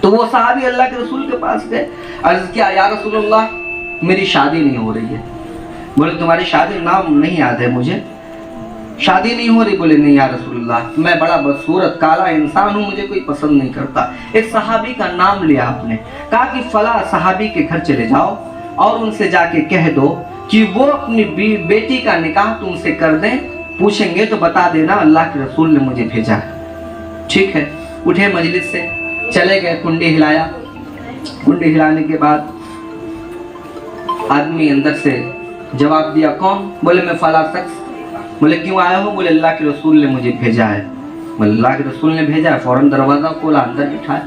تو وہ صحابی اللہ کے رسول کے پاس گئے, عرض کیا یا رسول اللہ میری شادی نہیں ہو رہی ہے. بولے تمہاری شادی نام نہیں یاد ہے مجھے, شادی نہیں ہو رہی؟ بولے نہیں یا رسول اللہ میں بڑا بدصورت کالا انسان ہوں, مجھے کوئی پسند نہیں کرتا. ایک صحابی کا نام لیا آپ نے, کہا کہ فلاں صحابی کے گھر چلے جاؤ اور ان سے جا کے کہہ دو کہ وہ اپنی بیٹی کا نکاح تم سے کر دیں, پوچھیں گے تو بتا دینا اللہ کے رسول نے مجھے بھیجا ہے. ٹھیک ہے. اٹھے مجلس سے چلے گئے, کنڈی ہلایا. کنڈی ہلانے کے بعد آدمی اندر سے جواب دیا کون؟ بولے میں فلاں شخص. بولے کیوں آئے ہو؟ بولے اللہ کے رسول نے مجھے بھیجا ہے. بولے اللہ کے رسول نے بھیجا ہے؟ فوراً دروازہ کھولا, اندر بٹھایا.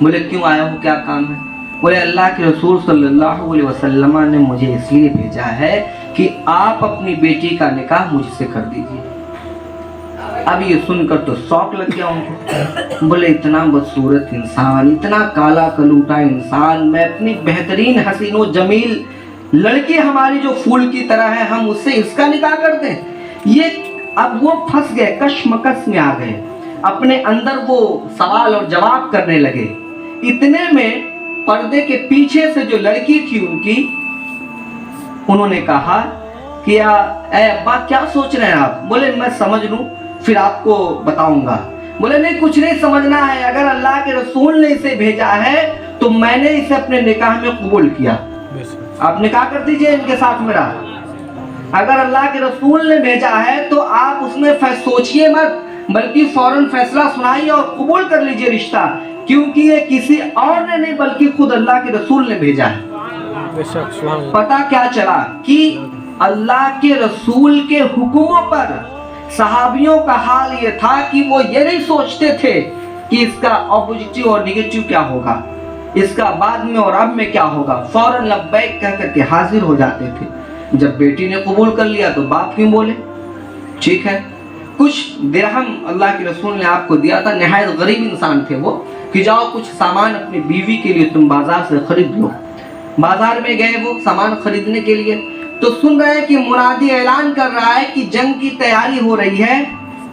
بولے کیوں آئے ہو, کیا کام ہے؟ بولے اللہ کے رسول صلی اللہ علیہ وسلم نے مجھے اس لیے بھیجا ہے کہ آپ اپنی بیٹی کا نکاح مجھ سے کر دیجیے. اب یہ سن کر تو شوق لگ گیا ان کو. بولے اتنا بدصورت انسان, اتنا کالا کلوٹا انسان, میں اپنی بہترین حسین و جمیل لڑکی ہماری جو پھول کی طرح ہے, ہم اس سے اس کا نکاح کرتے ہیں؟ یہ اب وہ پھنس گئے, کشمکش میں آ گئے, اپنے اندر وہ سوال اور جواب کرنے لگے. اتنے میں پردے کے پیچھے سے جو لڑکی تھی ان کی, انہوں نے کہا کہ اے ابا کیا سوچ رہے ہیں آپ؟ بولے میں سمجھ لوں پھر آپ کو بتاؤں گا. بولے نہیں کچھ نہیں سمجھنا ہے, اگر اللہ کے رسول نے اسے بھیجا ہے تو میں نے اسے اپنے نکاح میں قبول کیا, آپ نکاح کر دیجئے ان کے ساتھ میرا. اگر اللہ کے رسول نے بھیجا ہے تو آپ اس میں سوچئے مت, بلکہ فوراً فیصلہ سنائیے اور قبول کر لیجئے رشتہ, کیونکہ یہ کسی اور نے نہیں بلکہ خود اللہ کے رسول نے بھیجا ہے. پتہ کیا چلا کہ اللہ کے رسول کے حکموں پر صحابیوں کا حال یہ تھا کہ وہ یہ نہیں سوچتے تھے کہ اس کا اپوزیٹو اور نیگیٹو کیا ہوگا, اس کا بعد میں اور اب میں کیا ہوگا. فوراً لبیک کہہ کر کے حاضر ہو جاتے تھے. جب بیٹی نے قبول کر لیا تو باپ کیوں بولے. ٹھیک ہے. کچھ درہم اللہ کے رسول نے آپ کو دیا تھا, نہایت غریب انسان تھے وہ, کہ جاؤ کچھ سامان اپنی بیوی کے لیے تم بازار سے خرید لو. بازار میں گئے وہ سامان خریدنے کے لیے, تو سن رہے ہیں کہ منادی اعلان کر رہا ہے کہ جنگ کی تیاری ہو رہی ہے,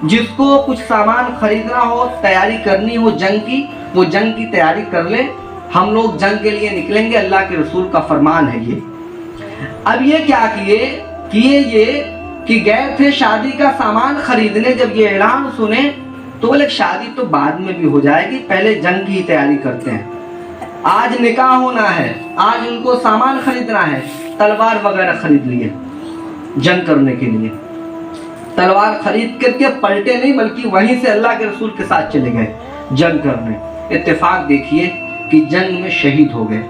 جس کو کچھ سامان خریدنا ہو, تیاری کرنی ہو جنگ کی, وہ جنگ کی تیاری کر لے, ہم لوگ جنگ کے لیے نکلیں گے, اللہ کے رسول کا فرمان ہے یہ. اب یہ کیا کیے یہ کہ گئے تھے شادی کا سامان خریدنے. جب یہ اعلان سنے تو بولے شادی تو بعد میں بھی ہو جائے گی, پہلے جنگ کی تیاری کرتے ہیں. آج نکاح ہونا ہے, آج ان کو سامان خریدنا ہے. تلوار وغیرہ خرید لیے جنگ کرنے کے لیے. تلوار خرید کر کے پلٹے نہیں بلکہ وہیں سے اللہ کے رسول کے ساتھ چلے گئے جنگ کرنے. اتفاق دیکھیے کہ جنگ میں شہید ہو گئے.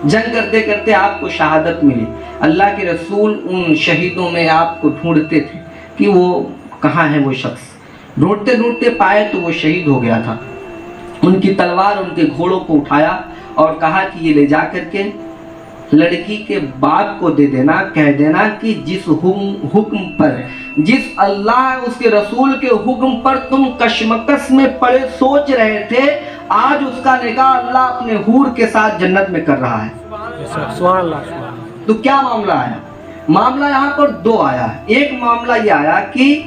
جنگ کرتے کرتے آپ کو شہادت ملی. اللہ کے رسول ان شہیدوں میں آپ کو ڈھونڈتے تھے کہ وہ کہاں ہے وہ شخص. ڈھونڈتے ڈھونڈتے پائے تو وہ شہید ہو گیا تھا. ان کی تلوار ان کے گھوڑوں کو اٹھایا اور کہا کہ یہ لے جا کر کے لڑکی کے باپ کو دے دینا, کہہ دینا کہ جس حکم پر, جس اللہ اس کے رسول کے حکم پر تم کشمکش میں پڑے سوچ رہے تھے, آج اس کا نکاح اللہ اپنے حور کے ساتھ جنت میں کر رہا ہے. سبحان اللہ. تو کیا معاملہ آیا؟ معاملہ یہاں پر دو آیا. ایک معاملہ یہ آیا کہ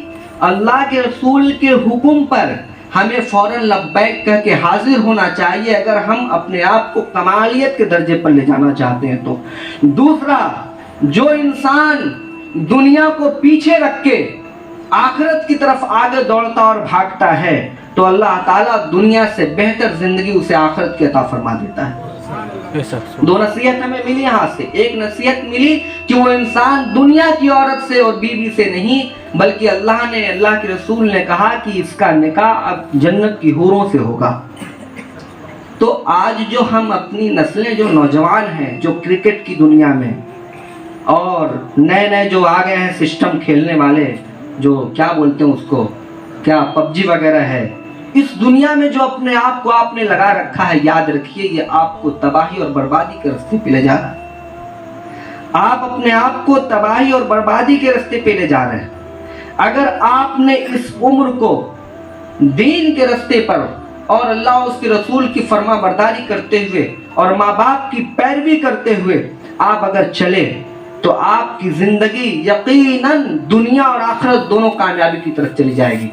اللہ کے رسول کے حکم پر ہمیں فوراً لبیک کہہ کے حاضر ہونا چاہیے اگر ہم اپنے آپ کو کمالیت کے درجے پر لے جانا چاہتے ہیں تو. دوسرا, جو انسان دنیا کو پیچھے رکھ کے آخرت کی طرف آگے دوڑتا اور بھاگتا ہے تو اللہ تعالیٰ دنیا سے بہتر زندگی اسے آخرت کی عطا فرما دیتا ہے. دو نصیحت ہمیں ملی یہاں سے. ایک نصیحت ملی کہ وہ انسان دنیا کی عورت سے اور بیوی سے نہیں بلکہ اللہ کے رسول نے کہا کہ اس کا نکاح اب جنت کی حوروں سے ہوگا. تو آج جو ہم اپنی نسلیں جو نوجوان ہیں جو کرکٹ کی دنیا میں اور نئے جو آ گئے ہیں سسٹم کھیلنے والے, جو کیا بولتے ہیں اس کو, کیا پب جی وغیرہ ہے, اس دنیا میں جو اپنے آپ کو آپ نے لگا رکھا ہے, یاد رکھیے یہ آپ کو تباہی اور بربادی کے راستے پہ لے جا رہا ہے. آپ اپنے آپ کو تباہی اور بربادی کے راستے پہ لے جا رہے ہیں. اگر آپ نے اس عمر کو دین کے راستے پر اور اللہ اس کے رسول کی فرما برداری کرتے ہوئے اور ماں باپ کی پیروی کرتے ہوئے آپ اگر چلے تو آپ کی زندگی یقیناً دنیا اور آخرت دونوں کامیابی کی طرف چلی جائے گی.